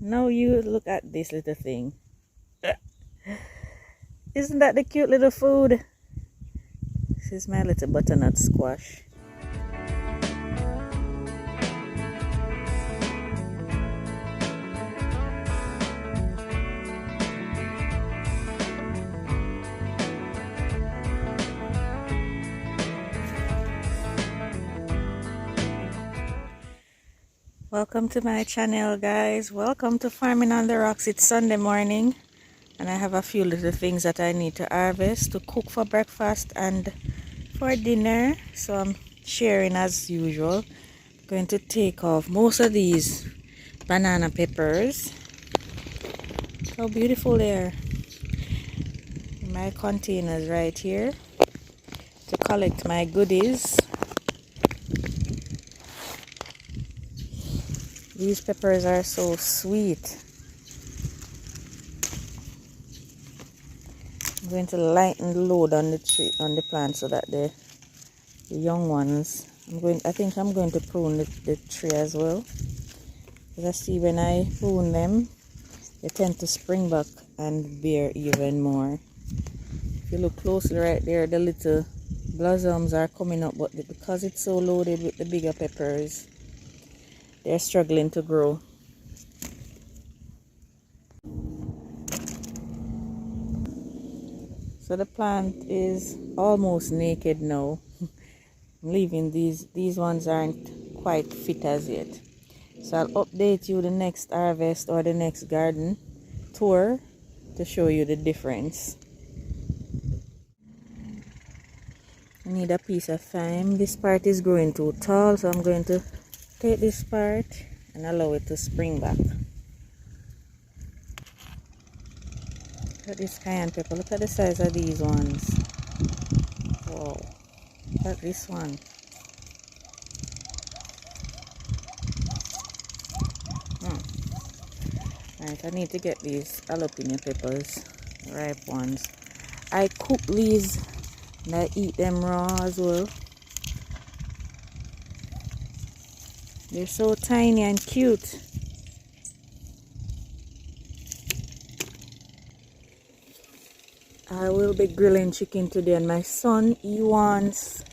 Now you look at this little thing. Isn't that the cute little food? This is my little butternut squash. Welcome to my channel, guys. Welcome to Farming on the Rocks. It's Sunday morning and I have a few little things that I need to harvest to cook for breakfast and for dinner. So I'm sharing as usual. I'm going to take off most of these banana peppers. How beautiful they are. My containers right here to collect my goodies. These peppers are so sweet. I'm going to lighten the load on the tree, on the plant, so that the young ones. I think I'm going to prune the tree as well. Because I see when I prune them, they tend to spring back and bear even more. If you look closely right there, the little blossoms are coming up, but because it's so loaded with the bigger peppers, they're struggling to grow. So the plant is almost naked now. I'm leaving these ones aren't quite fit as yet. So I'll update you the next harvest or the next garden tour to show you the difference. I need a piece of thyme. This part is growing too tall, so I'm going to take this part and allow it to spring back. Look at this cayenne pepper. Look at the size of these ones. Wow. Look at this one. Right, I need to get these jalapeno peppers, ripe ones. I cook these and I eat them raw as well. They're so tiny and cute. I will be grilling chicken today, and my son, he wants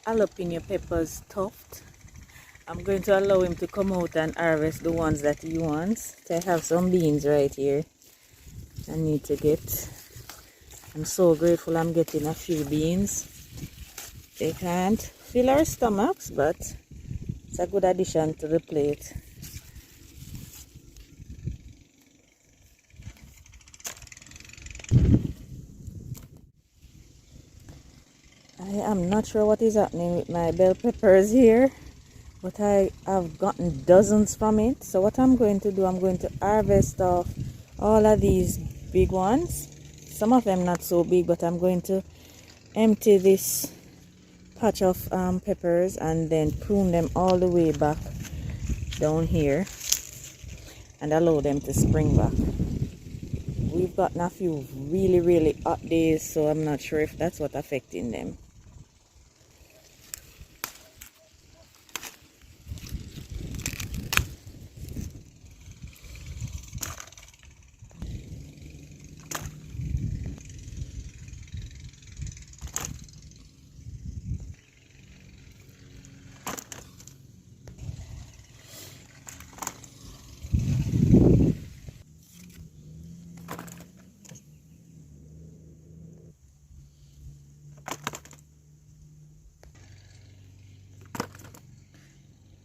jalapeno peppers stuffed. I'm going to allow him to come out and harvest the ones that he wants. So I have some beans right here I need to get. I'm so grateful I'm getting a few beans. They can't fill our stomachs, but it's a good addition to the plate. I am not sure what is happening with my bell peppers here, but I have gotten dozens from it. So what I'm going to do, I'm going to harvest off all of these big ones. Some of them not so big, but I'm going to empty this patch of peppers and then prune them all the way back down here and allow them to spring back. We've gotten a few really hot days, so I'm not sure if that's what's affecting them.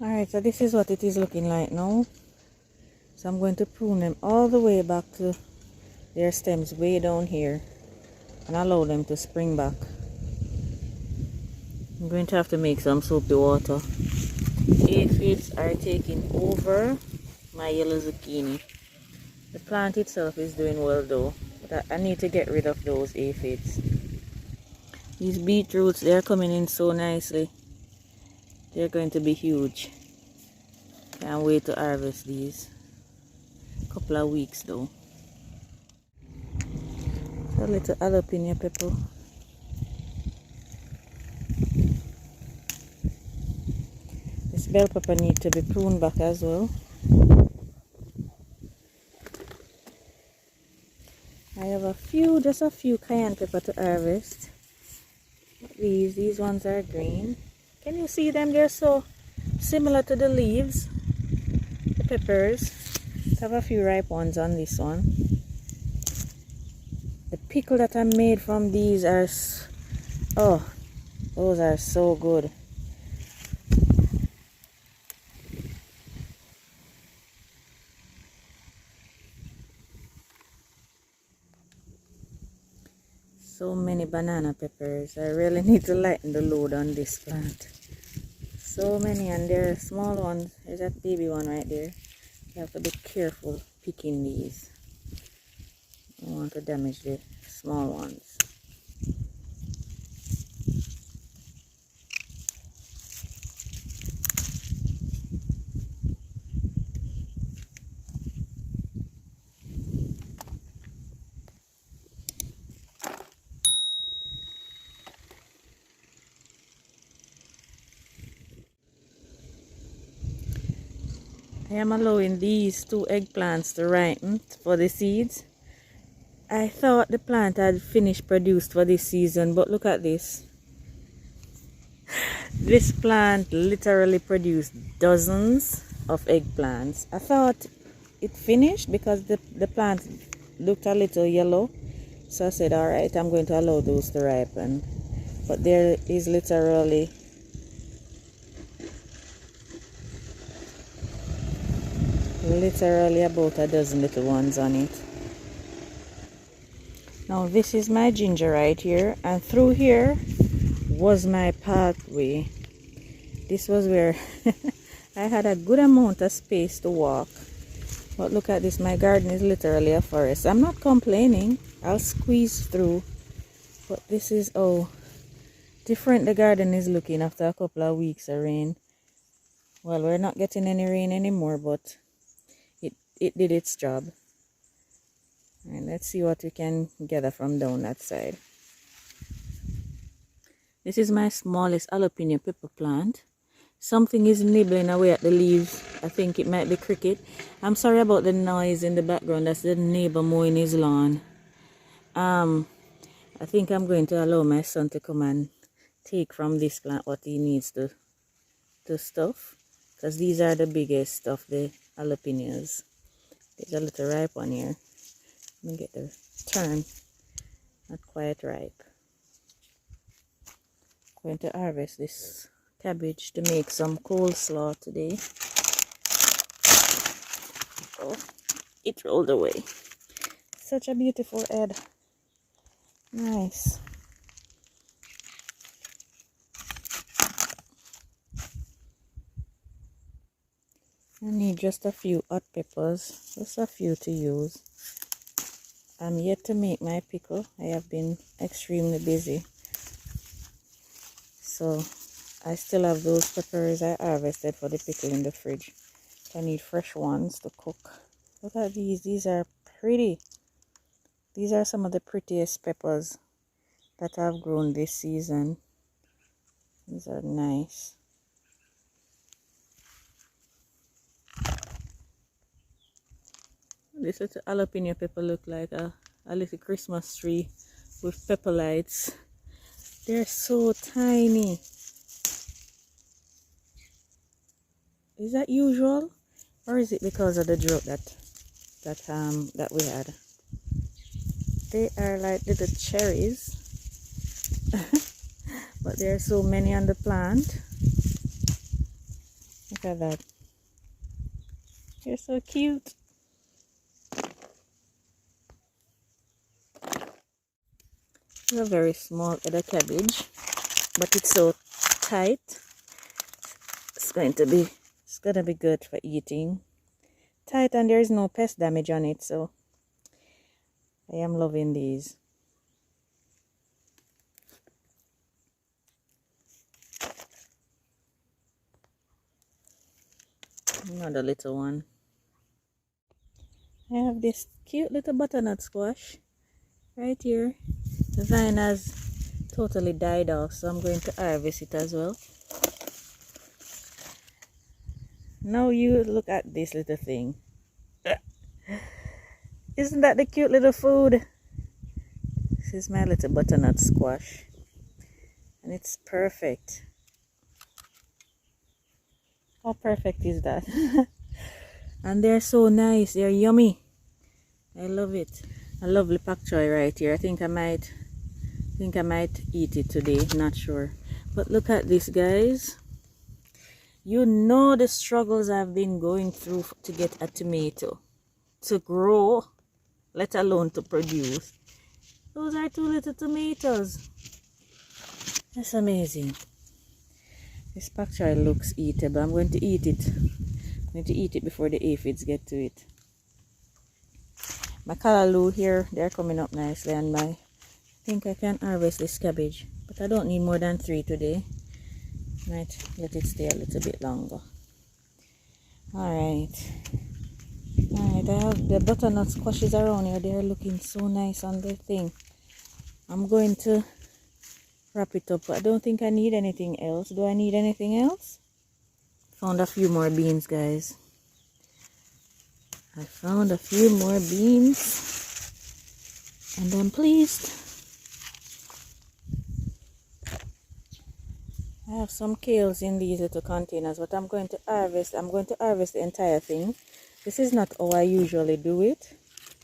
Alright, so this is what it is looking like now. So I'm going to prune them all the way back to their stems way down here and allow them to spring back. I'm going to have to make some soapy water. Aphids are taking over my yellow zucchini. The plant itself is doing well though, but I need to get rid of those aphids. These beetroots, they're coming in so nicely. They're going to be huge. Can't wait to harvest these. Couple of weeks though. A little jalapeno pepper. This bell pepper needs to be pruned back as well. just a few cayenne pepper to harvest. These ones are green. Can you see them? They're so similar to the leaves, the peppers. I have a few ripe ones on this one. The pickle that I made from these are, oh, those are so good. So many banana peppers. I really need to lighten the load on this plant. So many, and they're small ones. There's that baby one right there. You have to be careful picking these. I don't want to damage the small ones. I am allowing these 2 eggplants to ripen for the seeds. I thought the plant had finished produced for this season, but look at this. This plant literally produced dozens of eggplants. I thought it finished because the plant looked a little yellow. So I said, alright, I'm going to allow those to ripen. But there is literally about a dozen little ones on it. Now this is my ginger right here, and through here was my pathway. This was where I had a good amount of space to walk. But look at this, my garden is literally a forest. I'm not complaining, I'll squeeze through. But this is how different the garden is looking after a couple of weeks of rain. Well, we're not getting any rain anymore, but it did its job. And let's see what we can gather from down that side. This is my smallest jalapeno pepper plant. Something is nibbling away at the leaves. I think it might be cricket. I'm sorry about the noise in the background. That's the neighbor mowing his lawn. I think I'm going to allow my son to come and take from this plant what he needs to stuff. Because these are the biggest of the jalapenos. There's a little ripe one here. Let me get the turn. Not quite ripe. I'm going to harvest this cabbage to make some coleslaw today. Oh, it rolled away. Such a beautiful head. Nice. I need just a few hot peppers, just a few to use. I'm yet to make my pickle. I have been extremely busy. So I still have those peppers I harvested for the pickle in the fridge. I need fresh ones to cook. Look at these. These are pretty. These are some of the prettiest peppers that I've grown this season. These are nice. This little jalapeno pepper look like a little Christmas tree with pepper lights. They're so tiny. Is that usual, or is it because of the drought that we had? They are like little cherries, but there are so many on the plant. Look at that. They're so cute. It's a very small head of cabbage, but it's so tight. It's gonna be good for eating. Tight, and there is no pest damage on it, so I am loving these. Another little one. I have this cute little butternut squash right here. The vine has totally died off, so I'm going to harvest it as well. Now you look at this little thing. Isn't that the cute little food? This is my little butternut squash, and it's perfect. How perfect is that? And they're so nice. They're yummy. I love it. A lovely pak choy right here. I think I might eat it today. Not sure. But look at this, guys. You know the struggles I've been going through to get a tomato to grow, let alone to produce. Those are 2 little tomatoes. That's amazing. This pak choy looks eatable. I'm going to eat it. I'm going to eat it before the aphids get to it. My callaloo here, they're coming up nicely, and I think I can harvest this cabbage, but I don't need more than 3 today. Might let it stay a little bit longer. Alright, I have the butternut squashes around here. They're looking so nice on the thing. I'm going to wrap it up. I don't think I need anything else. Do I need anything else? Found a few more beans, guys. I found a few more beans, and I'm pleased. I have some kales in these little containers, but I'm going to harvest the entire thing. This is not how I usually do it,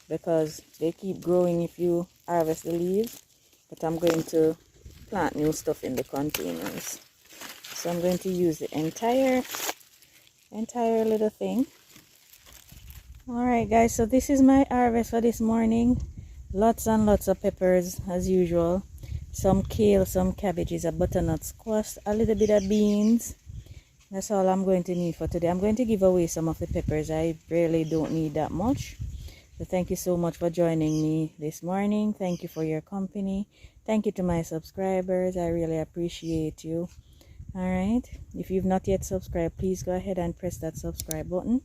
because they keep growing if you harvest the leaves, but I'm going to plant new stuff in the containers. So I'm going to use the entire little thing. Alright guys, so this is my harvest for this morning. Lots and lots of peppers as usual. Some kale, some cabbages, a butternut squash, a little bit of beans. That's all I'm going to need for today. I'm going to give away some of the peppers. I really don't need that much. So thank you so much for joining me this morning. Thank you for your company. Thank you to my subscribers. I really appreciate you. Alright, if you've not yet subscribed, please go ahead and press that subscribe button.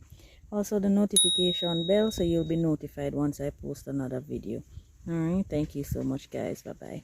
Also the notification bell, so you'll be notified once I post another video. Alright, thank you so much guys. Bye bye.